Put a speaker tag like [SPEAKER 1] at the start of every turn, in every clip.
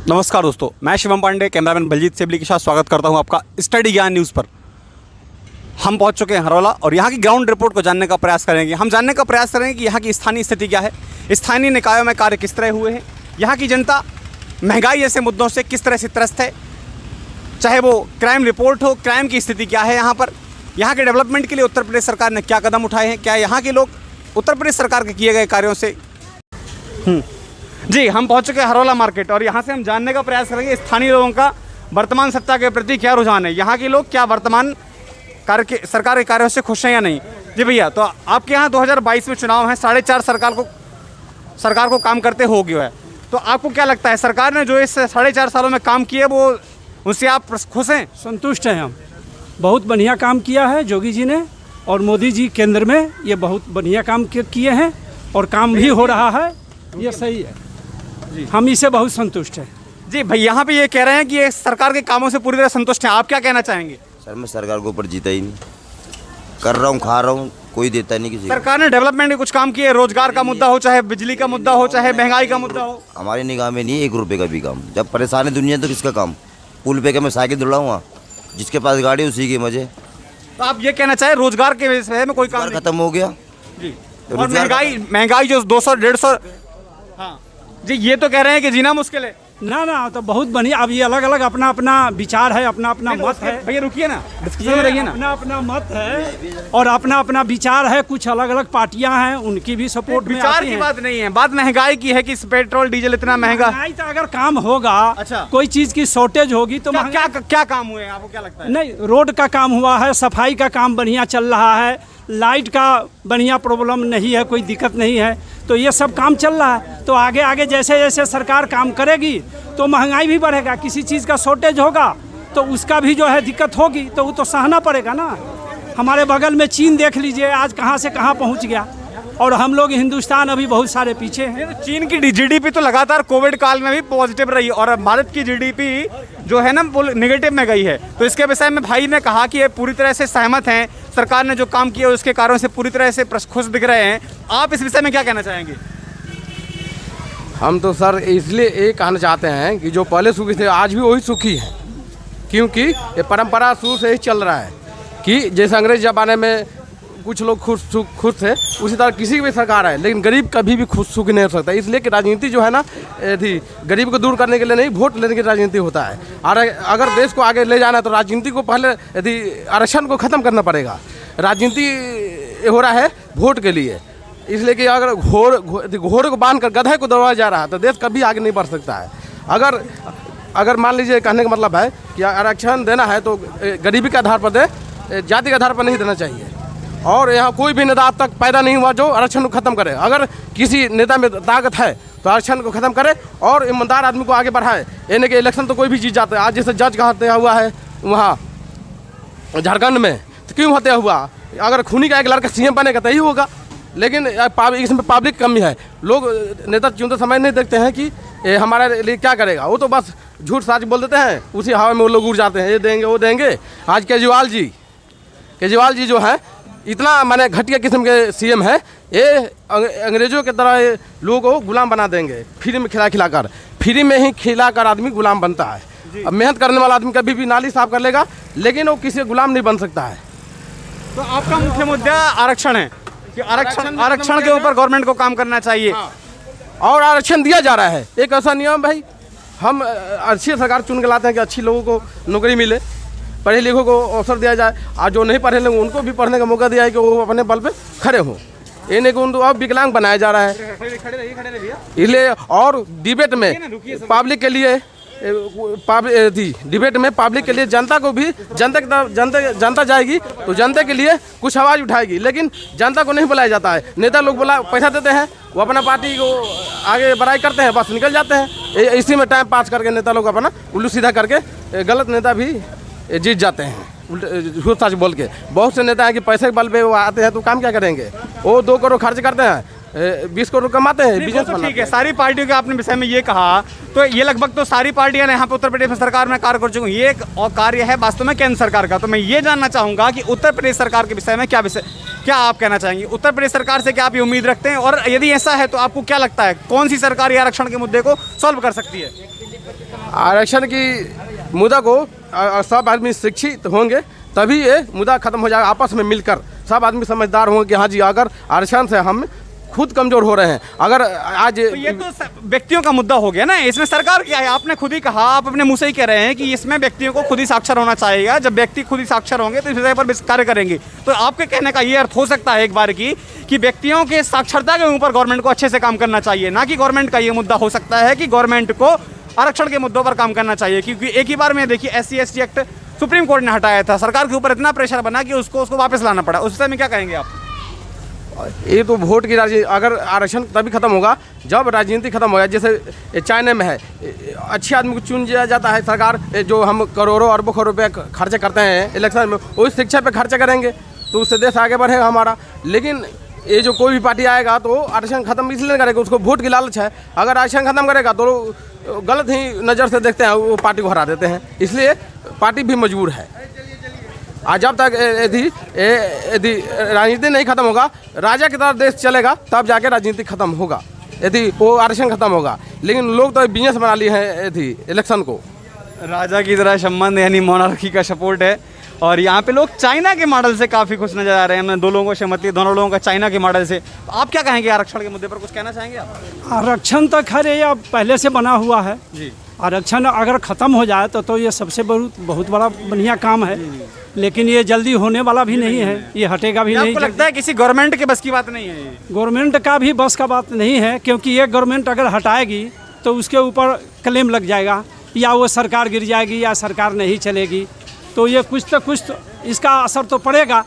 [SPEAKER 1] नमस्कार दोस्तों, मैं शिवम पांडे, कैमरामैन बलजीत सेबली के साथ स्वागत करता हूं आपका स्टडी ज्ञान न्यूज़ पर। हम पहुंच चुके हैं हरौला और यहां की ग्राउंड रिपोर्ट को जानने का प्रयास करेंगे। हम जानने का प्रयास करेंगे कि यहां की स्थानीय स्थिति क्या है, स्थानीय निकायों में कार्य किस तरह हुए हैं, यहाँ की जनता महंगाई जैसे मुद्दों से किस तरह से त्रस्त है, चाहे वो क्राइम रिपोर्ट हो, क्राइम की स्थिति क्या है यहाँ पर, यहाँ के डेवलपमेंट के लिए उत्तर प्रदेश सरकार ने क्या कदम उठाए हैं, क्या यहाँ के लोग उत्तर प्रदेश सरकार के किए गए कार्यों से जी। हम पहुंच चुके हैं हरौला मार्केट और यहाँ से हम जानने का प्रयास करेंगे स्थानीय लोगों का वर्तमान सत्ता के प्रति क्या रुझान है, यहाँ के लोग क्या वर्तमान सरकार के कार्यों से खुश हैं या नहीं। जी भैया, तो आपके यहाँ 2022 में चुनाव है, 4.5 सरकार को काम करते हो गया है, तो आपको क्या लगता है सरकार ने जो इस 4.5 सालों में काम किए वो उनसे आप खुश हैं?
[SPEAKER 2] संतुष्ट हैं हम। बहुत बढ़िया काम किया है योगी जी ने और मोदी जी केंद्र में, ये बहुत बढ़िया काम किए हैं और काम भी हो रहा है, ये सही है जी। हम इससे बहुत संतुष्ट हैं
[SPEAKER 1] जी। भाई यहाँ पे ये कह रहे हैं कि ये सरकार के कामों से पूरी तरह संतुष्ट हैं, आप क्या कहना चाहेंगे?
[SPEAKER 3] सर मैं सरकार के ऊपर जीता ही नहीं, कर रहा हूँ, खा रहा हूँ, कोई देता नहीं किसी।
[SPEAKER 1] सरकार ने डेवलपमेंट के कुछ काम किए, रोजगार का मुद्दा हो, चाहे बिजली का मुद्दा हो, चाहे महंगाई का मुद्दा हो।
[SPEAKER 3] हमारी निगाह में नहीं 1 रुपये का भी काम। जब परेशान है दुनिया तो किसका काम? पुल पे का मैं साइकिल दौड़ाऊँगा, जिसके पास गाड़ी उसी के मजे।
[SPEAKER 1] तो आप ये कहना चाहे रोजगार के विषय में कोई काम
[SPEAKER 3] खत्म हो गया
[SPEAKER 1] जी। और महंगाई जो 200-150, हाँ जी, ये तो कह रहे हैं कि जीना मुश्किल है।
[SPEAKER 2] ना तो बहुत बढ़िया। अब ये अलग अलग अपना अपना विचार है, अपना अपना मत है।
[SPEAKER 1] भैया रुकिए ना, डिस्कशन में रहिए ना।
[SPEAKER 2] अपना अपना मत है और अपना अपना विचार है। कुछ अलग अलग पार्टियां हैं, उनकी भी सपोर्ट में
[SPEAKER 1] विचार की बात नहीं है, बात महंगाई की है कि पेट्रोल डीजल इतना महंगा।
[SPEAKER 2] महंगाई तो अगर काम होगा,
[SPEAKER 1] अच्छा,
[SPEAKER 2] कोई चीज की शॉर्टेज होगी तो
[SPEAKER 1] क्या काम हुए आपको क्या लगता है?
[SPEAKER 2] नहीं, रोड का काम हुआ है, सफाई का काम बढ़िया चल रहा है, लाइट का बढ़िया प्रॉब्लम नहीं है, कोई दिक्कत नहीं है, तो ये सब काम चल रहा है। तो आगे आगे जैसे जैसे सरकार काम करेगी तो महंगाई भी बढ़ेगा, किसी चीज़ का शॉर्टेज होगा तो उसका भी जो है दिक्कत होगी, तो वो तो सहना पड़ेगा ना। हमारे बगल में चीन देख लीजिए आज कहाँ से कहाँ पहुँच गया और हम लोग हिंदुस्तान अभी बहुत सारे पीछे हैं।
[SPEAKER 1] चीन की जीडीपी तो लगातार कोविड काल में भी पॉजिटिव रही और भारत की जीडीपी जो है ना वो नेगेटिव में गई है। तो इसके विषय में भाई ने कहा कि ये पूरी तरह से सहमत हैं, सरकार ने जो काम किया उसके कार्यों से पूरी तरह से खुश दिख रहे हैं। आप इस विषय में क्या कहना चाहेंगे?
[SPEAKER 4] हम तो सर इसलिए ये कहना चाहते हैं कि जो पहले सुखी थे आज भी वही सुखी है, क्योंकि ये परंपरा शुरू से ही चल रहा है कि जैसे अंग्रेज ज़माने में कुछ लोग खुश थे, उसी तरह किसी की भी सरकार है, लेकिन गरीब कभी भी खुश सुखी नहीं हो सकता। इसलिए कि राजनीति जो है ना थी गरीब को दूर करने के लिए नहीं, वोट लेने की राजनीति होता है। और अगर देश को आगे ले जाना है तो राजनीति को पहले यदि आरक्षण को ख़त्म करना पड़ेगा। राजनीति हो रहा है वोट के लिए, इसलिए कि अगर घोड़े को बांध कर गधे को दौड़ाया जा रहा है तो देश कभी आगे नहीं बढ़ सकता है। अगर मान लीजिए कहने का मतलब है कि आरक्षण देना है तो गरीबी के आधार पर दे, जाति के आधार पर नहीं देना चाहिए। और यहाँ कोई भी नेता आज तक पैदा नहीं हुआ जो आरक्षण को ख़त्म करे। अगर किसी नेता में ताकत है तो आरक्षण को ख़त्म करे और ईमानदार आदमी को आगे बढ़ाए। यानी कि इलेक्शन तो कोई भी जीत जाता है। आज जैसे जज का हत्या हुआ है वहाँ झारखंड में, तो क्यों हत्या हुआ? अगर खूनी का एक लड़का सीएम बनेगा तो यही होगा। लेकिन इसमें पब्लिक कमी है, लोग नेता चुनते समय नहीं देखते हैं कि हमारे लिए क्या करेगा। वो तो बस झूठ साच बोल देते हैं, उसी हवा में वो लोग उड़ जाते हैं, ये देंगे वो देंगे। आज केजरीवाल जी जो है इतना माने घटिया किस्म के सीएम है, ये अंग्रेजों के तरह लोगों को गुलाम बना देंगे। फ्री में खिलाकर फ्री में ही खिलाकर आदमी गुलाम बनता है। अब मेहनत करने वाला आदमी कभी भी नाली साफ कर लेगा, लेकिन वो किसी गुलाम नहीं बन सकता है।
[SPEAKER 1] तो आपका मुख्य मुद्दा आरक्षण है कि आरक्षण के ऊपर गवर्नमेंट को काम करना चाहिए।
[SPEAKER 4] हाँ। और आरक्षण दिया जा रहा है, एक ऐसा नियम भाई, हम अच्छी सरकार चुन के लाते हैं कि अच्छी लोगों को नौकरी मिले, पढ़े लिखों को अवसर दिया जाए, और जो नहीं पढ़े लोग उनको भी पढ़ने का मौका दिया है कि वो अपने बल पे खड़े हों। ये नहीं कि उनको अब विकलांग बनाया जा रहा है। इसलिए और डिबेट में पब्लिक के लिए डिबेट में पब्लिक के लिए जनता को भी जनता जाएगी तो जनता के लिए कुछ आवाज़ उठाएगी, लेकिन जनता को नहीं बुलाया जाता है। नेता लोग पैसा देते हैं, वो अपना पार्टी को आगे बढ़ाई करते हैं, बस निकल जाते हैं। इसी में टाइम पास करके नेता लोग अपना उल्लू सीधा करके गलत नेता भी जीत जाते हैं झूठ सच बोल के। बहुत से नेता हैं कि पैसे के बल पे वो आते हैं तो काम क्या करेंगे? वो 2 करोड़ खर्च करते हैं, 20 करोड़ कमाते हैं, बिजनेस
[SPEAKER 1] तो ठीक
[SPEAKER 4] बनाते
[SPEAKER 1] है,
[SPEAKER 4] हैं।
[SPEAKER 1] सारी पार्टियों के आपने विषय में ये कहा, तो ये लगभग तो सारी पार्टियां ने यहाँ पे उत्तर प्रदेश में सरकार में कार्य कर चुकी हैं। ये एक और कार्य है वास्तव में केंद्र सरकार का। तो मैं ये जानना चाहूंगा कि उत्तर प्रदेश सरकार के विषय में क्या आप कहना चाहेंगे? उत्तर प्रदेश सरकार से क्या आप ये उम्मीद रखते हैं, और यदि ऐसा है तो आपको क्या लगता है कौन सी सरकार ये आरक्षण के मुद्दे को सॉल्व कर सकती है?
[SPEAKER 4] आरक्षण की मुद्दा को सब आदमी शिक्षित होंगे तभी ये मुद्दा खत्म हो जाएगा। आपस में मिलकर सब आदमी समझदार होंगे कि हाँ जी, अगर आरक्षण से हम खुद कमजोर हो रहे हैं, अगर आज
[SPEAKER 1] तो ये तो व्यक्तियों का मुद्दा हो गया ना, इसमें सरकार क्या है? आपने खुद ही कहा, आप अपने मुंह से ही कह रहे हैं कि इसमें व्यक्तियों को खुद ही साक्षर होना चाहिए। जब व्यक्ति खुद ही साक्षर होंगे तो इस विषय पर कार्य करेंगे। तो आपके कहने का ये अर्थ हो सकता है एक बार कि व्यक्तियों के साक्षरता के ऊपर गवर्नमेंट को अच्छे से काम करना चाहिए, ना कि गवर्नमेंट का ये मुद्दा हो सकता है कि गवर्नमेंट को आरक्षण के मुद्दों पर काम करना चाहिए। क्योंकि एक ही बार में देखिए SC/ST एक्ट सुप्रीम कोर्ट ने हटाया था, सरकार के ऊपर इतना प्रेशर बना कि उसको वापस लाना पड़ा। उस विषय में क्या कहेंगे आप?
[SPEAKER 4] ये तो वोट की राजनीति, अगर आरक्षण तभी खत्म होगा जब राजनीति खत्म हो जाए। जैसे चाइना में है, अच्छे आदमी को चुन दिया जाता है सरकार, जो हम करोड़ों अरबों करोड़ रुपये खर्चे करते हैं इलेक्शन में, वही शिक्षा पे खर्चा करेंगे तो उससे देश आगे बढ़ेगा हमारा। लेकिन ये जो कोई भी पार्टी आएगा तो आरक्षण खत्म इसलिए नहीं करेगा, उसको वोट की लालच है। अगर आरक्षण खत्म करेगा तो गलत ही नज़र से देखते हैं, वो पार्टी को हरा देते हैं। इसलिए पार्टी भी मजबूर है। आज जब तक यदि राजनीति नहीं खत्म होगा, राजा की तरह देश चलेगा, तब जाके राजनीति खत्म होगा, यदि वो आरक्षण खत्म होगा। लेकिन लोग तो बिजनेस बना लिए हैं यदि इलेक्शन को।
[SPEAKER 1] राजा की तरह संबंध यानी मोनार्की का सपोर्ट है। और यहाँ पे लोग चाइना के मॉडल से काफ़ी खुश नजर आ रहे हैं। हमने दो लोगों को सहमति, दोनों लोगों का चाइना के मॉडल से। तो आप क्या कहेंगे आरक्षण के मुद्दे पर, कुछ कहना चाहेंगे आप?
[SPEAKER 2] आरक्षण तो खैर ये अब पहले से बना हुआ है
[SPEAKER 1] जी।
[SPEAKER 2] आरक्षण अगर ख़त्म हो जाए तो ये सबसे बहुत बड़ा बढ़िया काम है। लेकिन ये जल्दी होने वाला भी नहीं है, ये हटेगा भी नहीं।
[SPEAKER 1] आपको लगता है किसी गवर्नमेंट के बस की बात नहीं है ये?
[SPEAKER 2] गवर्नमेंट का भी बस का बात नहीं है, क्योंकि ये गवर्नमेंट अगर हटाएगी तो उसके ऊपर क्लेम लग जाएगा, या वो सरकार गिर जाएगी या सरकार नहीं चलेगी। तो ये कुछ तो इसका असर तो पड़ेगा।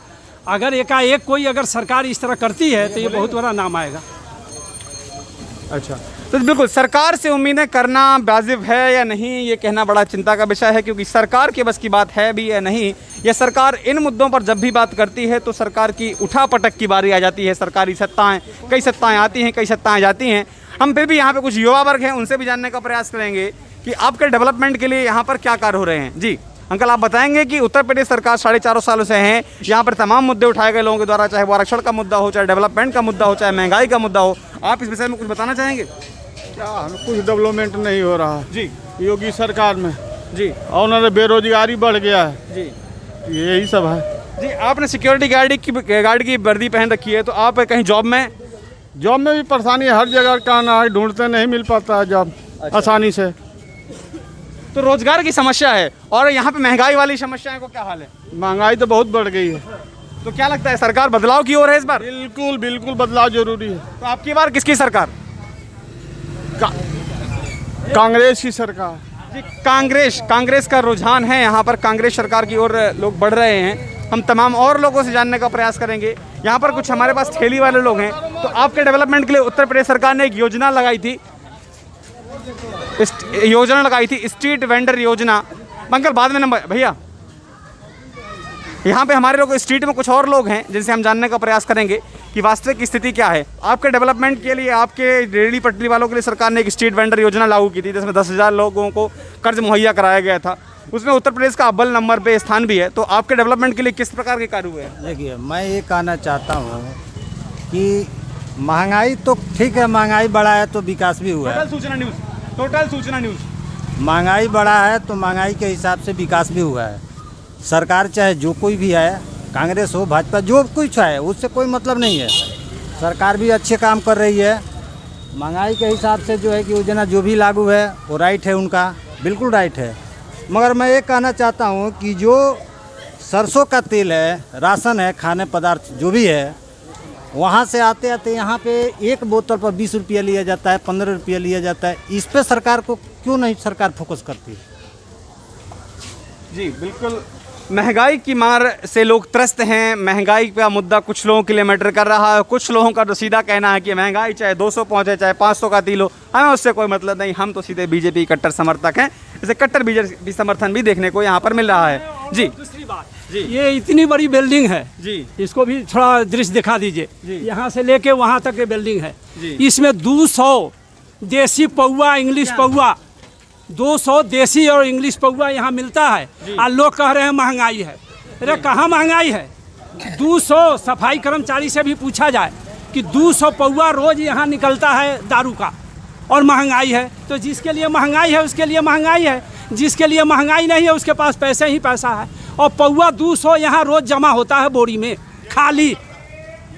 [SPEAKER 2] अगर एकाएक कोई अगर सरकार इस तरह करती है तो ये बहुत बड़ा नाम आएगा।
[SPEAKER 1] अच्छा, तो बिल्कुल सरकार से उम्मीदें करना वाजिब है या नहीं, ये कहना बड़ा चिंता का विषय है। क्योंकि सरकार के बस की बात है भी या नहीं, यह सरकार इन मुद्दों पर जब भी बात करती है तो सरकार की उठापटक की बारी आ जाती है। सरकारी सत्ताएं, कई सत्ताएं आती हैं, कई सत्ताएं जाती हैं। हम फिर भी यहाँ पे कुछ युवा वर्ग हैं, उनसे भी जानने का प्रयास करेंगे कि आपके डेवलपमेंट के लिए यहाँ पर क्या कार्य हो रहे हैं। जी अंकल, आप बताएंगे कि उत्तर प्रदेश सरकार 4.5 सालों से है, यहाँ पर तमाम मुद्दे उठाए गए लोगों के द्वारा, चाहे वो आरक्षण का मुद्दा हो, चाहे डेवलपमेंट का मुद्दा हो, चाहे महंगाई का मुद्दा हो। आप इस विषय में कुछ बताना चाहेंगे?
[SPEAKER 5] क्या कुछ डेवलपमेंट नहीं हो रहा
[SPEAKER 1] जी
[SPEAKER 5] योगी सरकार में
[SPEAKER 1] जी।
[SPEAKER 5] और उन्होंने बेरोजगारी बढ़ गया है,
[SPEAKER 1] जी
[SPEAKER 5] यही सब है।
[SPEAKER 1] जी, आपने सिक्योरिटी गार्ड की वर्दी पहन रखी है, तो आप कहीं जॉब में
[SPEAKER 5] भी परेशानी है, हर जगह का ना है, ढूंढते नहीं मिल पाता है जॉब आसानी से।
[SPEAKER 1] तो रोजगार की समस्या है, और यहाँ पे महंगाई वाली समस्याएं को क्या हाल है?
[SPEAKER 5] महंगाई तो बहुत बढ़ गई है।
[SPEAKER 1] तो क्या लगता है सरकार बदलाव की ओर है इस बार?
[SPEAKER 5] बिल्कुल बिल्कुल बदलाव जरूरी है।
[SPEAKER 1] तो आपकी बार किसकी सरकार?
[SPEAKER 5] कांग्रेस की सरकार।
[SPEAKER 1] जी, कांग्रेस का रुझान है यहाँ पर, कांग्रेस सरकार की ओर लोग बढ़ रहे हैं। हम तमाम और लोगों से जानने का प्रयास करेंगे। यहाँ पर कुछ हमारे पास ठेली वाले लोग हैं। तो आपके डेवलपमेंट के लिए उत्तर प्रदेश सरकार ने एक योजना लगाई थी, स्ट्रीट वेंडर योजना। अंकल बाद में नंबर भैया, यहाँ पे हमारे लोग स्ट्रीट में कुछ और लोग हैं जिनसे हम जानने का प्रयास करेंगे कि वास्तविक स्थिति क्या है। आपके डेवलपमेंट के लिए, आपके रेहड़ी पटरी वालों के लिए सरकार ने एक स्ट्रीट वेंडर योजना लागू की थी, जिसमें 10,000 लोगों को कर्ज मुहैया कराया गया था। उसमें उत्तर प्रदेश का अव्वल नंबर पे स्थान भी है। तो आपके डेवलपमेंट के लिए किस प्रकार के कार्य हुए हैं?
[SPEAKER 6] देखिए, मैं ये कहना चाहता हूँ कि महंगाई तो ठीक है, महंगाई बढ़ा है तो विकास भी हुआ है।
[SPEAKER 1] टोटल सूचना न्यूज़।
[SPEAKER 6] महंगाई बढ़ा है तो महंगाई के हिसाब से विकास भी हुआ है। सरकार चाहे जो कोई भी है, कांग्रेस हो, भाजपा, जो कुछ है, उससे कोई मतलब नहीं है। सरकार भी अच्छे काम कर रही है। महंगाई के हिसाब से जो है कि योजना जो भी लागू है वो राइट है, उनका बिल्कुल राइट है। मगर मैं ये कहना चाहता हूँ कि जो सरसों का तेल है, राशन है, खाने पदार्थ जो भी है, वहाँ से आते आते यहाँ पे एक बोतल पर 20 रुपया लिया जाता है, 15 रुपया लिया जाता है। इस पे सरकार को क्यों नहीं सरकार फोकस करती है?
[SPEAKER 1] जी बिल्कुल, महंगाई की मार से लोग त्रस्त हैं। महंगाई का मुद्दा कुछ लोगों के लिए मैटर कर रहा है। कुछ लोगों का तो सीधा कहना है कि महंगाई चाहे 200 पहुँचे, चाहे 500 का तेल हो, हमें उससे कोई मतलब नहीं, हम तो सीधे बीजेपी कट्टर समर्थक हैं। इसे कट्टर बीजेपी समर्थन भी देखने को यहाँ पर मिल रहा है। जी,
[SPEAKER 2] दूसरी बात, ये इतनी बड़ी बिल्डिंग है
[SPEAKER 1] जी
[SPEAKER 2] इसको भी थोड़ा दृश्य दिखा दीजिए। यहाँ से लेके वहाँ तक ये बिल्डिंग है। इसमें 200 देसी पौवा इंग्लिश पौवा 200 देसी और इंग्लिश पौवा यहाँ मिलता है। और लोग कह रहे हैं महंगाई है। अरे कहाँ महंगाई है? 200 सफाई कर्मचारी से भी पूछा जाए कि 200 पौवा रोज यहाँ निकलता है दारू का और महंगाई है। तो जिसके लिए महंगाई है उसके लिए महंगाई है, जिसके लिए महंगाई नहीं है उसके पास पैसे ही पैसा है। और पौवा 200 यहाँ रोज जमा होता है बोरी में खाली।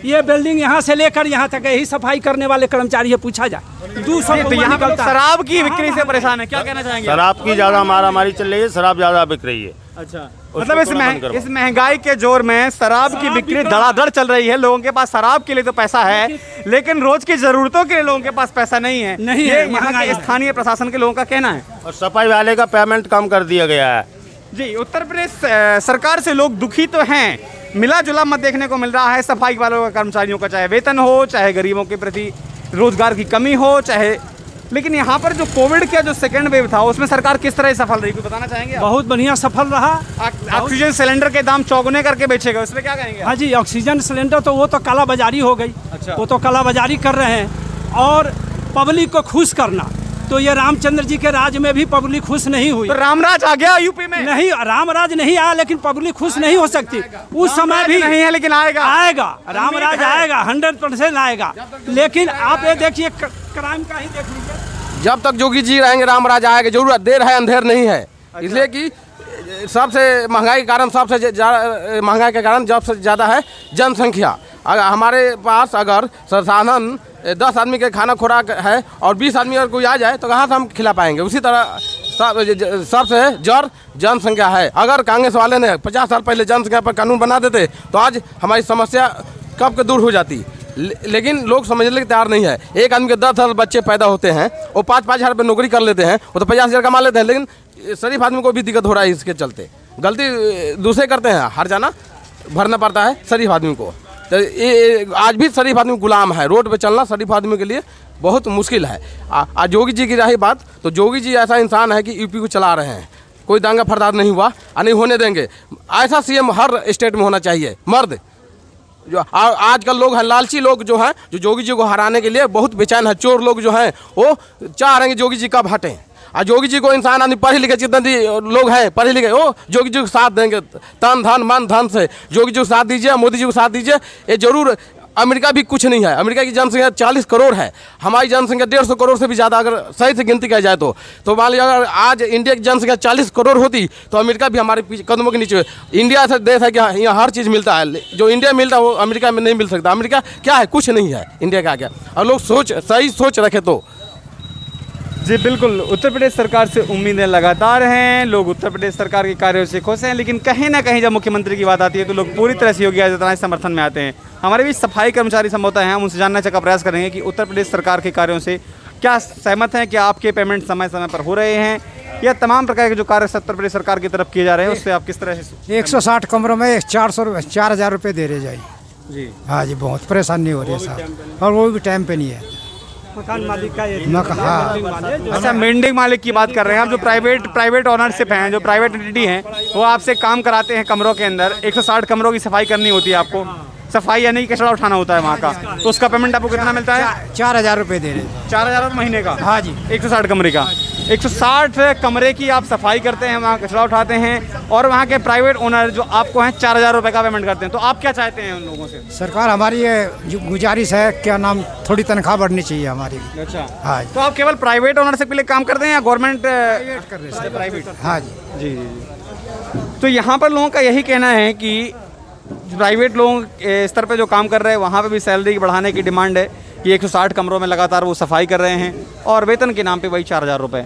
[SPEAKER 2] ये बिल्डिंग यहाँ से लेकर यहाँ तक यही सफाई करने वाले कर्मचारी है, पूछा जाए 200
[SPEAKER 1] तो यहाँ पर शराब की बिक्री से परेशान है, क्या कहना चाहेंगे?
[SPEAKER 7] शराब की ज़्यादा मारामारी चल रही है, शराब ज़्यादा बिक रही है।
[SPEAKER 1] अच्छा, मतलब इस महंगाई के जोर में शराब की बिक्री धड़ाधड़ चल रही है। लोगों के पास शराब के लिए तो पैसा है, लेकिन रोज की जरूरतों के लिए लोगों के पास पैसा नहीं है। ये यहाँ के स्थानीय प्रशासन के लोगों का कहना है।
[SPEAKER 7] और सफाई वाले का पेमेंट कम कर दिया गया है।
[SPEAKER 1] जी, उत्तर प्रदेश सरकार से लोग दुखी तो हैं, मिला जुला मत देखने को मिल रहा है सफाई वालों का, कर्मचारियों का, चाहे वेतन हो, चाहे गरीबों के प्रति रोजगार की कमी हो, चाहे। लेकिन यहाँ पर जो कोविड का जो सेकेंड वेव था उसमें सरकार किस तरह सफल रही, कुछ बताना चाहेंगे आप?
[SPEAKER 2] बहुत बढ़िया सफल रहा।
[SPEAKER 1] ऑक्सीजन सिलेंडर के दाम चौगुने करके बेचे गए, उसमें क्या कहेंगे?
[SPEAKER 2] हाँ जी, ऑक्सीजन सिलेंडर तो वो तो कालाबाजारी हो गई।
[SPEAKER 1] अच्छा।
[SPEAKER 2] वो तो कालाबाजारी कर रहे हैं। और पब्लिक को खुश करना, तो ये रामचंद्र जी के राज में भी पब्लिक खुश नहीं हुई।
[SPEAKER 1] तो रामराज आ गया यूपी में?
[SPEAKER 2] नहीं, रामराज नहीं आया, लेकिन पब्लिक खुश नहीं हो सकती। उस समय भी
[SPEAKER 1] नहीं है, लेकिन आएगा।
[SPEAKER 2] रामराज आएगा, 100% आएगा। लेकिन आप ये देखिए क्राइम का ही देख लीजिए।
[SPEAKER 4] जब तक जोगी जी रहेंगे रामराज आएगा, जरूरत देर है अंधेर नहीं है। इसलिए कि सबसे महंगाई के कारण, महंगाई के कारण सबसे ज़्यादा है जनसंख्या। अगर हमारे पास अगर संसाधन 10 आदमी के खाना खुराक है और 20 आदमी अगर कोई आ जाए तो कहाँ से हम खिला पाएंगे? उसी तरह सबसे जड़ जनसंख्या है। अगर कांग्रेस वाले ने 50 साल पहले जनसंख्या पर कानून बना देते तो आज हमारी समस्या कब के दूर हो जाती। लेकिन लोग समझने के तैयार नहीं है। एक आदमी के 10 बच्चे पैदा होते हैं, वो 5-5 हज़ार रुपये नौकरी कर लेते हैं, वो तो 50 हज़ार कमा लेते हैं। लेकिन शरीफ आदमी को भी दिक्कत हो रहा है इसके चलते। गलती दूसरे करते हैं, हर जाना भरना पड़ता है शरीफ आदमी को। तो ये आज भी शरीफ आदमी गुलाम है। रोड पे चलना शरीफ आदमी के लिए बहुत मुश्किल है। आज जोगी जी की रही बात, तो जोगी जी ऐसा इंसान है कि यूपी को चला रहे हैं। कोई दांगा फरदार नहीं हुआ और नहीं होने देंगे। ऐसा सीएम हर स्टेट में होना चाहिए, मर्द। जो आजकल लोग हैं, लालची लोग जो हैं, जो जोगी जी को हराने के लिए बहुत बेचैन है। चोर लोग जो हैं वो चाह रहे हैं कि जोगी जी कब हटें। और जोगी जी को इंसान आदमी पढ़े लिखे जितने लोग हैं पढ़े लिखे, वो जोगी जी को साथ देंगे तन धन मन धन से। जोगी जी को साथ दीजिए, मोदी जी को साथ दीजिए। ये जरूर। अमेरिका भी कुछ नहीं है। अमेरिका की जनसंख्या 40 करोड़ है, हमारी जनसंख्या 150 करोड़ से भी ज़्यादा अगर सही से गिनती की जाए तो मान लीजिए अगर आज इंडिया की जनसंख्या 40 करोड़ होती तो अमेरिका भी हमारे कदमों के नीचे। इंडिया ऐसा देश है कि यहाँ हर चीज़ मिलता है, जो इंडिया मिलता है वो अमेरिका में नहीं मिल सकता। अमेरिका क्या है? कुछ नहीं है इंडिया का क्या। और लोग सही सोच रखे तो।
[SPEAKER 1] जी बिल्कुल, उत्तर प्रदेश सरकार से उम्मीदें लगातार हैं। लोग उत्तर प्रदेश सरकार के कार्यों से खुश हैं, लेकिन कहीं ना कहीं जब मुख्यमंत्री की बात आती है तो लोग पूरी तरह से योगी आदित्यनाथ के समर्थन में आते हैं। हमारे भी सफाई कर्मचारी संभवतः हैं, हम उनसे जानने का प्रयास करेंगे कि उत्तर प्रदेश सरकार के कार्यों से क्या सहमत हैं, क्या आपके पेमेंट समय समय पर हो रहे हैं, या तमाम प्रकार के जो कार्य उत्तर प्रदेश सरकार की तरफ किए जा रहे हैं उससे आप किस तरह से?
[SPEAKER 6] 160 कमरों में 4,000 रुपये दे रहे जाइए।
[SPEAKER 1] जी
[SPEAKER 6] हाँ जी, बहुत परेशानी हो रही है साहब, और वो भी टाइम पे नहीं है।
[SPEAKER 2] मकान मालिक का ये
[SPEAKER 6] हाँ।
[SPEAKER 1] अच्छा, बिल्डिंग मालिक की बात कर रहे हैं आप। जो प्राइवेट ओनरशिप हैं, जो प्राइवेट एंटिटी हैं, वो आपसे काम कराते हैं कमरों के अंदर। 160 कमरों की सफाई करनी होती है आपको, सफाई यानी कि कचरा उठाना होता है वहाँ का, तो उसका पेमेंट आपको कितना मिलता है?
[SPEAKER 6] 4,000 रुपये दे रहे हैं।
[SPEAKER 1] 4,000 रुपये महीने का?
[SPEAKER 6] हाँ जी।
[SPEAKER 1] 160 कमरे का, 160 कमरे की आप सफाई करते हैं, वहाँ कचरा उठाते हैं, और वहाँ के प्राइवेट ओनर जो आपको हैं 4,000 रुपये का पेमेंट करते हैं। तो आप क्या चाहते हैं उन लोगों से?
[SPEAKER 6] सरकार हमारी ये जो गुजारिश है, क्या नाम, थोड़ी तनख्वाह बढ़नी चाहिए हमारी।
[SPEAKER 1] अच्छा,
[SPEAKER 6] हाँ
[SPEAKER 1] तो आप केवल प्राइवेट ओनरशिप के लिए काम करते हैं या गवर्नमेंट
[SPEAKER 6] कर रहे हैं?
[SPEAKER 1] प्राइवेट?
[SPEAKER 6] हाँ जी।
[SPEAKER 1] जी जी। तो यहाँ पर लोगों का यही कहना है कि प्राइवेट लोगों के स्तर पे जो काम कर रहे हैं वहाँ पे भी सैलरी बढ़ाने की डिमांड है कि 160 कमरों में लगातार वो सफाई कर रहे हैं, और वेतन के नाम पे वही 4,000 रुपये।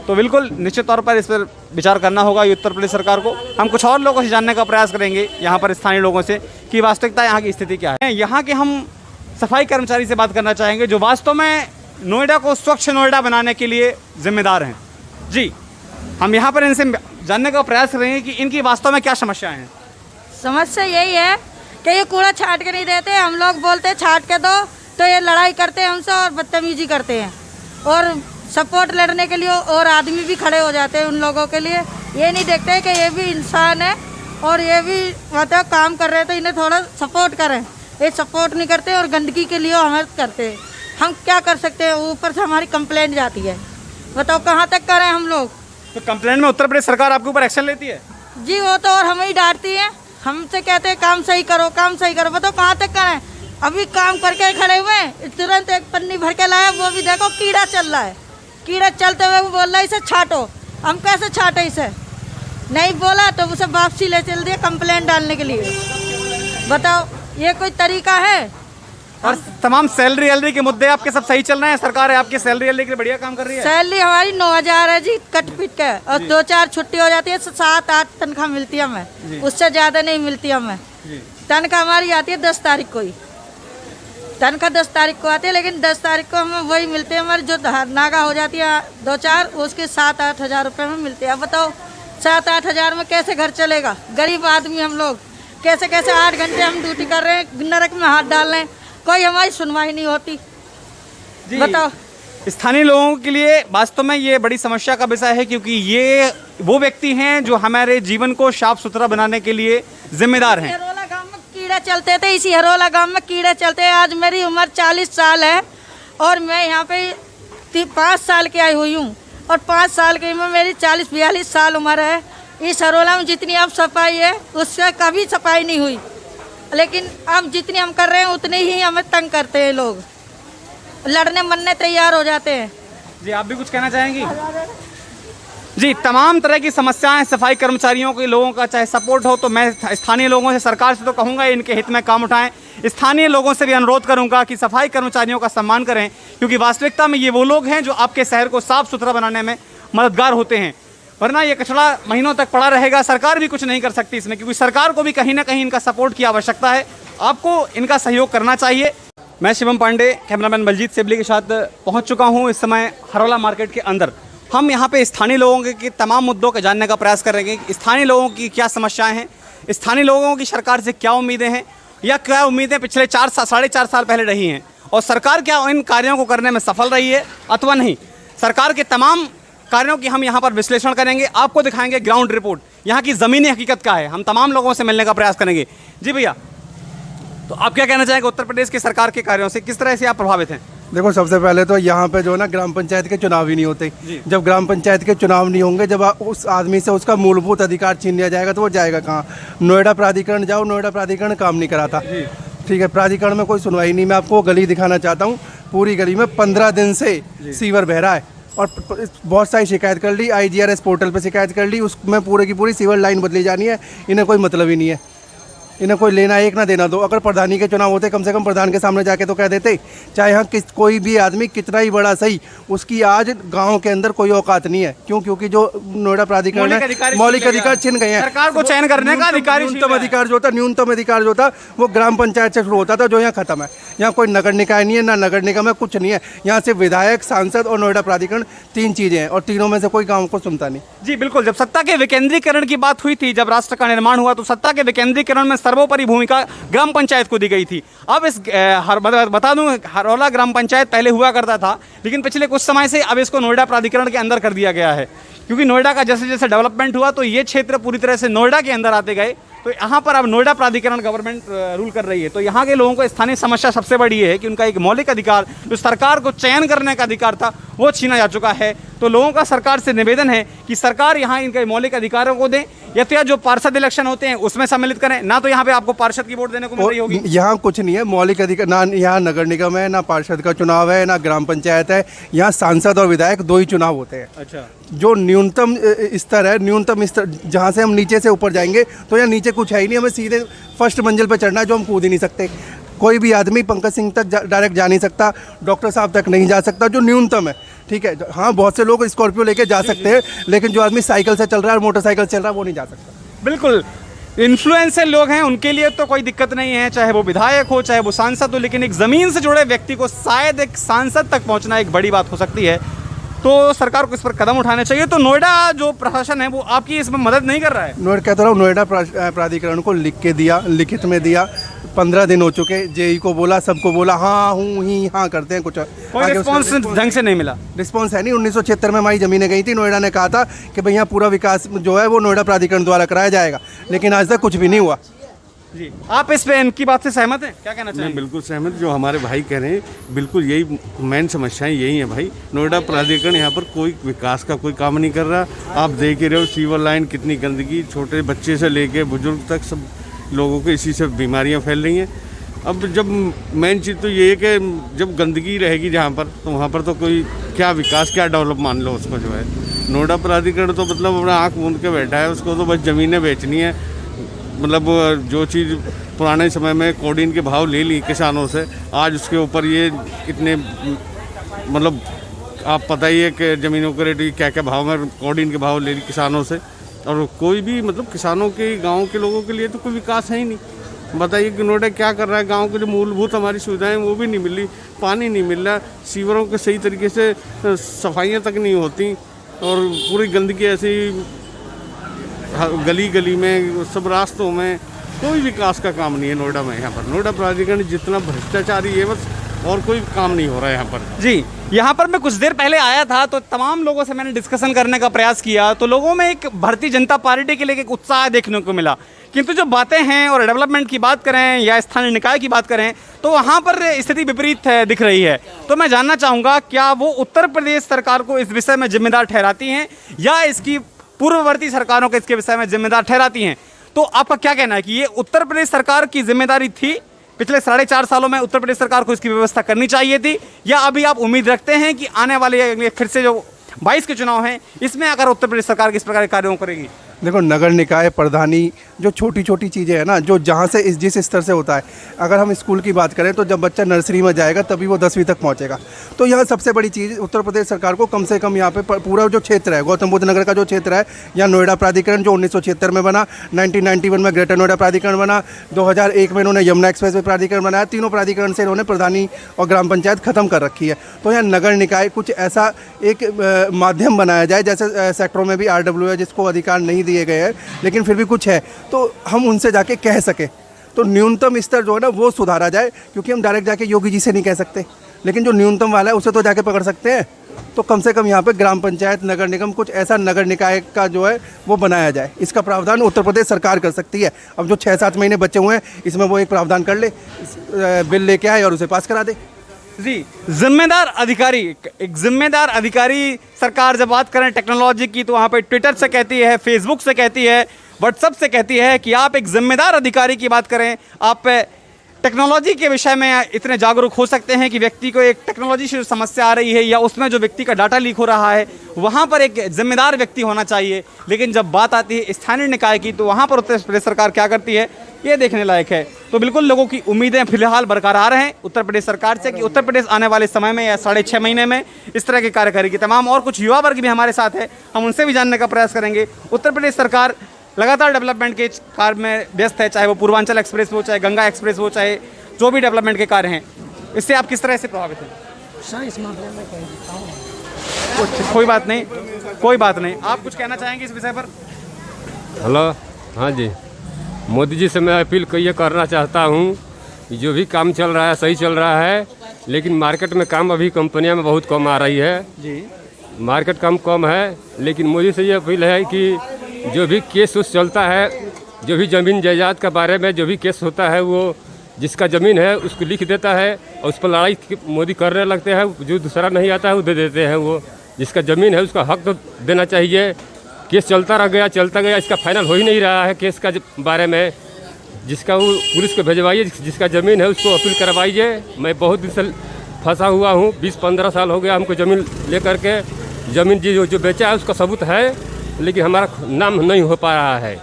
[SPEAKER 1] तो बिल्कुल निश्चित तौर पर इस पर विचार करना होगा उत्तर प्रदेश सरकार को। हम कुछ और लोगों से जानने का प्रयास करेंगे यहाँ पर स्थानीय लोगों से कि वास्तविकता यहाँ की स्थिति क्या है। यहाँ के हम सफाई कर्मचारी से बात करना चाहेंगे जो वास्तव में नोएडा को स्वच्छ नोएडा बनाने के लिए जिम्मेदार हैं। जी, हम यहाँ पर इनसे जानने का प्रयास करेंगे कि इनकी वास्तव में क्या समस्याएँ हैं।
[SPEAKER 8] समस्या यही है कि ये कूड़ा छाट के नहीं देते। हम लोग बोलते छाट के दो तो ये लड़ाई करते हैं हमसे और बदतमीजी करते हैं, और सपोर्ट लड़ने के लिए और आदमी भी खड़े हो जाते हैं उन लोगों के लिए। ये नहीं देखते कि ये भी इंसान है और ये भी मतलब काम कर रहे तो इन्हें थोड़ा सपोर्ट करें। ये सपोर्ट नहीं करते और गंदगी के लिए हमें करते। हम क्या कर सकते हैं, ऊपर से हमारी कंप्लेंट जाती है। बताओ कहाँ तक करें हम लोग।
[SPEAKER 1] तो कंप्लेंट में उत्तर प्रदेश सरकार आपके ऊपर एक्शन लेती है?
[SPEAKER 8] जी वो तो और हमें ही डांटती है, हमसे कहते हैं काम सही करो, काम सही करो। बताओ कहाँ तक करें। अभी काम करके खड़े हुए हैं, तुरंत एक पन्नी भर के लाया, वो भी देखो कीड़ा चल रहा है। कीड़ा चलते हुए वो बोल रहा है इसे छाटो। हम कैसे छाटे इसे? नहीं बोला तो उसे वापसी ले चल दिया कंप्लेंट डालने के लिए। बताओ ये कोई तरीका है?
[SPEAKER 1] और तमाम सैलरी वैलरी के मुद्दे आपके सब सही चल रहे हैं? सरकार है आपकी सैलरी वैलरी के लिए बढ़िया काम कर रही है?
[SPEAKER 8] सैलरी हमारी 9,000 है जी, कट पीट के, और 2-4 छुट्टी हो जाती है, 7-8 तनख्वाह मिलती है हमें, उससे ज़्यादा नहीं मिलती हमें। तनख्वाह हमारी आती है 10 तारीख को ही, तनख्वाह 10 तारीख को आती है, लेकिन 10 तारीख को हमें वही मिलते हैं। हमारी जो नागा हो जाती है 2-4, उसके 7-8 हज़ार रुपये में मिलते हैं। अब बताओ 7-8 हज़ार में कैसे घर चलेगा? गरीब आदमी हम लोग कैसे 8 घंटे हम ड्यूटी कर रहे हैं, नरक में हाथ डाल रहे हैं, कोई हमारी सुनवाई नहीं होती। बताओ
[SPEAKER 1] स्थानीय लोगों के लिए वास्तव में ये बड़ी समस्या का विषय है, क्योंकि ये वो व्यक्ति हैं जो हमारे जीवन को साफ सुथरा बनाने के लिए जिम्मेदार हैं।
[SPEAKER 8] हरोला गांव में कीड़े चलते थे, इसी हरोला गांव में कीड़े चलते हैं। आज मेरी उम्र 40 साल है और मैं यहाँ पे 5 साल की आई हुई हूँ, और 5 साल की में मेरी 40-42 साल उम्र है। इस हरोला में जितनी अब सफाई है उससे कभी सफाई नहीं हुई, लेकिन अब जितनी हम कर रहे हैं उतनी ही हमें तंग करते हैं लोग, लड़ने मरने तैयार हो जाते हैं।
[SPEAKER 1] जी आप भी कुछ कहना चाहेंगी? जी तमाम तरह की समस्याएं सफाई कर्मचारियों के लोगों का चाहे सपोर्ट हो, तो मैं स्थानीय लोगों से, सरकार से तो कहूँगा इनके हित में काम उठाएं। स्थानीय लोगों से भी अनुरोध करूँगा कि सफाई कर्मचारियों का सम्मान करें, क्योंकि वास्तविकता में ये वो लोग हैं जो आपके शहर को साफ सुथरा बनाने में मददगार होते हैं। वरना ये कचरा महीनों तक पड़ा रहेगा, सरकार भी कुछ नहीं कर सकती इसमें, क्योंकि सरकार को भी कहीं ना कहीं इनका सपोर्ट की आवश्यकता है। आपको इनका सहयोग करना चाहिए। मैं शिवम पांडे, कैमरामैन बलजीत सेबली के साथ पहुंच चुका हूं इस समय हरोला मार्केट के अंदर। हम यहां पे स्थानीय लोगों के तमाम मुद्दों को जानने का प्रयास करेंगे। स्थानीय लोगों की क्या समस्याएं हैं, स्थानीय लोगों की सरकार से क्या उम्मीदें हैं, या क्या उम्मीदें पिछले 4-4.5 साल पहले रही हैं, और सरकार क्या इन कार्यों को करने में सफल रही है अथवा नहीं। सरकार के तमाम कार्यों की हम यहाँ पर विश्लेषण करेंगे, आपको दिखाएंगे ग्राउंड रिपोर्ट, यहाँ की ज़मीनी हकीकत क्या है। हम तमाम लोगों से मिलने का प्रयास करेंगे। जी भैया, तो आप क्या कहना चाहेंगे उत्तर प्रदेश की सरकार के कार्यों से, किस तरह से आप प्रभावित हैं?
[SPEAKER 9] देखो, सबसे पहले तो यहाँ पे जो है ना ग्राम पंचायत के चुनाव ही नहीं होते। जब ग्राम पंचायत के चुनाव नहीं होंगे, जब उस आदमी से उसका मूलभूत अधिकार छीन लिया जाएगा, तो वो जाएगा कहाँ? नोएडा प्राधिकरण जाओ, नोएडा प्राधिकरण काम नहीं कराता। ठीक है, प्राधिकरण में कोई सुनवाई नहीं। मैं आपको गली दिखाना चाहता हूँ, पूरी गली में 15 दिन से सीवर बह रहा है, और बहुत सारी शिकायत कर ली, IGRS पोर्टल पे शिकायत कर ली, उसमें पूरे की पूरी सीवर लाइन बदली जानी है। इन्हें कोई मतलब ही नहीं है, इन्हें कोई लेना एक ना देना दो। अगर प्रधानी के चुनाव होते, कम से कम प्रधान के सामने जाके तो कह देते, चाहे यहाँ कोई भी आदमी कितना ही बड़ा सही, उसकी आज गांव के अंदर कोई औकात नहीं है। क्यों? क्योंकि जो नोएडा प्राधिकरण है, मौलिक अधिकार छिन गए हैं।
[SPEAKER 1] सरकार को चयन करने का अधिकार,
[SPEAKER 9] न्यूनतम अधिकार जो था वो ग्राम पंचायत से शुरू होता था, जो यहाँ खत्म है। यहाँ कोई नगर निकाय नहीं है, ना नगर निगम है, कुछ नहीं है। यहाँ से विधायक, सांसद और नोएडा प्राधिकरण 3 चीज़ें हैं, और तीनों में से कोई गाँव को सुनता नहीं।
[SPEAKER 1] जी बिल्कुल, जब सत्ता के विकेंद्रीकरण की बात हुई थी, जब राष्ट्र का निर्माण हुआ, तो सत्ता के विकेंद्रीकरण में सर्वोपरि भूमिका ग्राम पंचायत को दी गई थी। अब इस बता दूं, हरोला ग्राम पंचायत पहले हुआ करता था, लेकिन पिछले कुछ समय से अब इसको नोएडा प्राधिकरण के अंदर कर दिया गया है, क्योंकि नोएडा का जैसे जैसे डेवलपमेंट हुआ, तो ये क्षेत्र पूरी तरह से नोएडा के अंदर आते गए। तो यहाँ पर अब नोएडा प्राधिकरण गवर्नमेंट रूल कर रही है। तो यहाँ के लोगों को स्थानीय समस्या सबसे बड़ी है कि उनका एक मौलिक अधिकार, जो सरकार को चयन करने का अधिकार था, वो छीना जा चुका है। तो लोगों का सरकार से निवेदन है कि सरकार यहाँ इनके मौलिक अधिकारों को दें, या तो जो पार्षद इलेक्शन होते हैं उसमें सम्मिलित करें। ना तो यहाँ पे आपको पार्षद की वोट देने को मिल रही होगी।
[SPEAKER 9] यहाँ कुछ नहीं है मौलिक अधिकार, ना यहाँ नगर निगम है, ना पार्षद का चुनाव है, ना ग्राम पंचायत है। यहाँ सांसद और विधायक 2 ही चुनाव होते हैं।
[SPEAKER 1] अच्छा,
[SPEAKER 9] जो न्यूनतम स्तर है, न्यूनतम स्तर जहाँ से हम नीचे से ऊपर जाएंगे, तो यहाँ नीचे कुछ है ही नहीं। हमें सीधे फर्स्ट मंजिल पर चढ़ना है, जो हम कूद ही नहीं सकते। कोई भी आदमी पंकज सिंह तक डायरेक्ट जा नहीं सकता, डॉक्टर साहब तक नहीं जा सकता, जो न्यूनतम है। ठीक है, हाँ बहुत से लोग स्कॉर्पियो लेके जा सकते हैं, लेकिन जो आदमी साइकिल से चल रहा है और मोटरसाइकिल चल रहा है, वो नहीं जा सकता।
[SPEAKER 1] बिल्कुल, इन्फ्लुएंसर लोग हैं, उनके लिए तो कोई दिक्कत नहीं है, चाहे वो विधायक हो, चाहे वो सांसद हो, लेकिन एक ज़मीन से जुड़े व्यक्ति को शायद एक सांसद तक पहुंचना एक बड़ी बात हो सकती है। तो सरकार को इस पर कदम उठाने चाहिए। तो नोएडा जो प्रशासन है वो आपकी इसमें मदद नहीं कर रहा है।
[SPEAKER 9] कहता रहा हूँ, नोएडा प्राधिकरण को लिख के दिया, लिखित में दिया, 15 दिन हो चुके, जेई को बोला, सबको बोला, हाँ हूँ ही हाँ करते हैं, कुछ
[SPEAKER 1] कोई
[SPEAKER 9] आगे
[SPEAKER 1] रिस्पॉन्स
[SPEAKER 9] उसका
[SPEAKER 1] ढंग से नहीं मिला।
[SPEAKER 9] रिस्पॉन्स है नहीं। 1976 में हमारी ज़मीनें गई थी, नोएडा ने कहा था कि भैया पूरा विकास जो है वो नोएडा प्राधिकरण द्वारा कराया जाएगा, लेकिन आज तक कुछ भी नहीं हुआ।
[SPEAKER 1] जी, आप इस पे इनकी बात से सहमत हैं? क्या कहना
[SPEAKER 10] मैं
[SPEAKER 1] चाहेंगे?
[SPEAKER 10] बिल्कुल सहमत, जो हमारे भाई कह रहे हैं बिल्कुल यही मेन समस्याएं यही हैं भाई। नोएडा प्राधिकरण यहाँ पर कोई विकास का कोई काम नहीं कर रहा। आप देख ही रहे हो सीवर लाइन कितनी गंदगी, छोटे बच्चे से लेके बुजुर्ग तक सब लोगों को इसी से बीमारियाँ फैल रही हैं। अब जब मेन चीज़ तो ये है कि जब गंदगी रहेगी जहाँ पर, तो वहाँ पर तो कोई क्या विकास क्या डेवलप मान लो उसको जो है। नोएडा प्राधिकरण तो मतलब अपना आँख मूंद के बैठा है, उसको तो बस ज़मीनें बेचनी है। मतलब जो चीज़ पुराने समय में कोडीन के भाव ले ली किसानों से, आज उसके ऊपर ये इतने मतलब आप पता ही है कि ज़मीनों के रेट क्या क्या भाव में कोडीन के भाव ले ली किसानों से। और कोई भी मतलब किसानों के गांव के लोगों के लिए तो कोई विकास है ही नहीं। बताइए कि नोएडा क्या कर रहा है? गांव के जो मूलभूत हमारी सुविधाएं वो भी नहीं मिल रही, पानी नहीं मिल रहा, सीवरों के सही तरीके से सफाइयाँ तक नहीं होती, और पूरी गंदगी ऐसी गली गली में सब रास्तों में, कोई विकास का काम नहीं है नोएडा में। यहाँ पर नोएडा प्राधिकरण जितना भ्रष्टाचारी है बस, और कोई काम नहीं हो रहा है यहाँ पर।
[SPEAKER 1] जी, यहाँ पर मैं कुछ देर पहले आया था तो तमाम लोगों से मैंने डिस्कशन करने का प्रयास किया, तो लोगों में एक भारतीय जनता पार्टी के लिए एक उत्साह देखने को मिला। किंतु जो बातें हैं और डेवलपमेंट की बात करें या स्थानीय निकाय की बात करें तो वहाँ पर स्थिति विपरीत दिख रही है। तो मैं जानना चाहूँगा, क्या वो उत्तर प्रदेश सरकार को इस विषय में जिम्मेदार ठहराती हैं या इसकी पूर्ववर्ती सरकारों को इसके विषय में जिम्मेदार ठहराती हैं? तो आपका क्या कहना है कि ये उत्तर प्रदेश सरकार की जिम्मेदारी थी? पिछले 4.5 सालों में उत्तर प्रदेश सरकार को इसकी व्यवस्था करनी चाहिए थी, या अभी आप उम्मीद रखते हैं कि आने वाले फिर से जो 22 के चुनाव हैं इसमें अगर उत्तर प्रदेश सरकार किस प्रकार के कार्यों करेगी?
[SPEAKER 9] देखो, नगर निकाय प्रधानी जो छोटी छोटी चीज़ें हैं ना, जो जहाँ से जिस स्तर से होता है, अगर हम स्कूल की बात करें तो जब बच्चा नर्सरी में जाएगा तभी वो 10वीं तक पहुँचेगा। तो यहाँ सबसे बड़ी चीज़ उत्तर प्रदेश सरकार को कम से कम यहाँ पे पूरा जो क्षेत्र है, गौतम बुद्ध नगर का जो क्षेत्र है, या नोएडा प्राधिकरण जो 1976 में बना, 1991 में ग्रेटर नोएडा प्राधिकरण बना, 2001 में इन्होंने यमुना एक्सप्रेस वे प्राधिकरण बनाया, तीनों प्राधिकरण से इन्होंने प्रधानी और ग्राम पंचायत खत्म कर रखी है। तो यहाँ नगर निकाय कुछ ऐसा एक माध्यम बनाया जाए, जैसे सेक्टरों में भी RW है जिसको अधिकार नहीं दिए गए हैं, लेकिन फिर भी कुछ है तो हम उनसे जाके कह सके, तो न्यूनतम स्तर जो है ना वो सुधारा जाए। क्योंकि हम डायरेक्ट जाके योगी जी से नहीं कह सकते, लेकिन जो न्यूनतम वाला है उसे तो जाके पकड़ सकते हैं। तो कम से कम यहाँ पे ग्राम पंचायत, नगर निगम, कुछ ऐसा नगर निकाय का जो है वो बनाया जाए। इसका प्रावधान उत्तर प्रदेश सरकार कर सकती है। अब जो 6-7 महीने बचे हुए हैं इसमें वो एक प्रावधान कर ले, बिल लेके आए और उसे पास करा दे।
[SPEAKER 1] जी, जिम्मेदार अधिकारी, एक जिम्मेदार अधिकारी सरकार जब बात करें टेक्नोलॉजी की तो वहाँ पे ट्विटर से कहती है, फेसबुक से कहती है, व्हाट्सएप से कहती है कि आप एक जिम्मेदार अधिकारी की बात करें, आप टेक्नोलॉजी के विषय में इतने जागरूक हो सकते हैं कि व्यक्ति को एक टेक्नोलॉजी से जो समस्या आ रही है या उसमें जो व्यक्ति का डाटा लीक हो रहा है वहाँ पर एक जिम्मेदार व्यक्ति होना चाहिए। लेकिन जब बात आती है स्थानीय निकाय की तो वहाँ पर उत्तर प्रदेश सरकार क्या करती है, ये देखने लायक है। तो बिल्कुल लोगों की उम्मीदें फिलहाल बरकरार हैं उत्तर प्रदेश सरकार से कि उत्तर प्रदेश आने वाले समय में या 6.5 महीने में इस तरह के कार्य करेगी। तमाम और कुछ युवा वर्ग भी हमारे साथ है, हम उनसे भी जानने का प्रयास करेंगे। उत्तर प्रदेश सरकार लगातार डेवलपमेंट के कार्य में व्यस्त है, चाहे वो पूर्वांचल एक्सप्रेस हो, चाहे गंगा एक्सप्रेस हो, चाहे जो भी डेवलपमेंट के कार्य हैं। इससे आप किस तरह से प्रभावित हैं? कोई बात नहीं, कोई बात नहीं। आप कुछ कहना चाहेंगे इस विषय पर?
[SPEAKER 11] हेलो, हाँ जी, मोदी जी से मैं अपील ये करना चाहता हूँ, जो भी काम चल रहा है सही चल रहा है, लेकिन मार्केट में काम अभी कंपनियां में बहुत कम आ रही है जी। मार्केट कम है, लेकिन मोदी से ये अपील है कि जो भी केस उस चलता है, जो भी ज़मीन जायदाद के बारे में जो भी केस होता है, वो जिसका ज़मीन है उसको लिख देता है और उस पर लड़ाई मोदी करने लगते हैं। जो दूसरा नहीं आता है वो दे देते हैं। वो जिसका ज़मीन है उसका हक तो देना चाहिए। केस चलता गया, इसका फाइनल हो ही नहीं रहा है केस का बारे में। जिसका वो पुलिस को भेजवाइए, जिसका ज़मीन है उसको अपील करवाइए। मैं बहुत दिन से फंसा हुआ हूँ, 20-15 साल हो गया हमको ज़मीन ले करके। ज़मीन जो बेचा है उसका सबूत है, लेकिन हमारा नाम नहीं हो पा रहा है।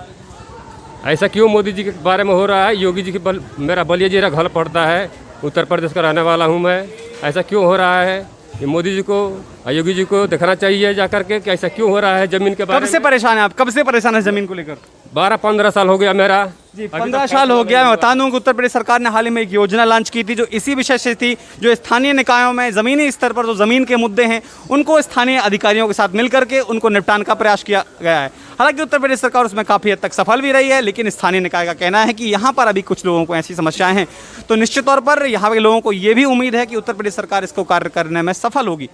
[SPEAKER 11] ऐसा क्यों मोदी जी के बारे में हो रहा है? योगी जी के मेरा बलिया जी घर पड़ता है, उत्तर प्रदेश का रहने वाला हूँ मैं। ऐसा क्यों हो रहा है? ये मोदी जी को, योगी जी को देखना चाहिए जा करके कि ऐसा क्यों हो रहा है ज़मीन के बारे में।
[SPEAKER 1] कब से परेशान है आप? कब से परेशान है ज़मीन को लेकर?
[SPEAKER 11] 12-15 साल हो गया मेरा।
[SPEAKER 1] जी 15 साल हो गया। मैं बता दूं कि उत्तर प्रदेश सरकार ने हाल ही में एक योजना लॉन्च की थी जो इसी विषय से थी, जो स्थानीय निकायों में ज़मीनी स्तर पर जो ज़मीन के मुद्दे हैं उनको स्थानीय अधिकारियों के साथ मिलकर के उनको निपटाने का प्रयास किया गया है। हालांकि उत्तर प्रदेश सरकार उसमें काफ़ी हद तक सफल भी रही है, लेकिन स्थानीय निकाय का कहना है कि यहाँ पर अभी कुछ लोगों को ऐसी समस्याएं हैं, तो निश्चित तौर पर यहाँ के लोगों को ये भी उम्मीद है कि उत्तर प्रदेश सरकार इसको कार्य करने में सफल होगी।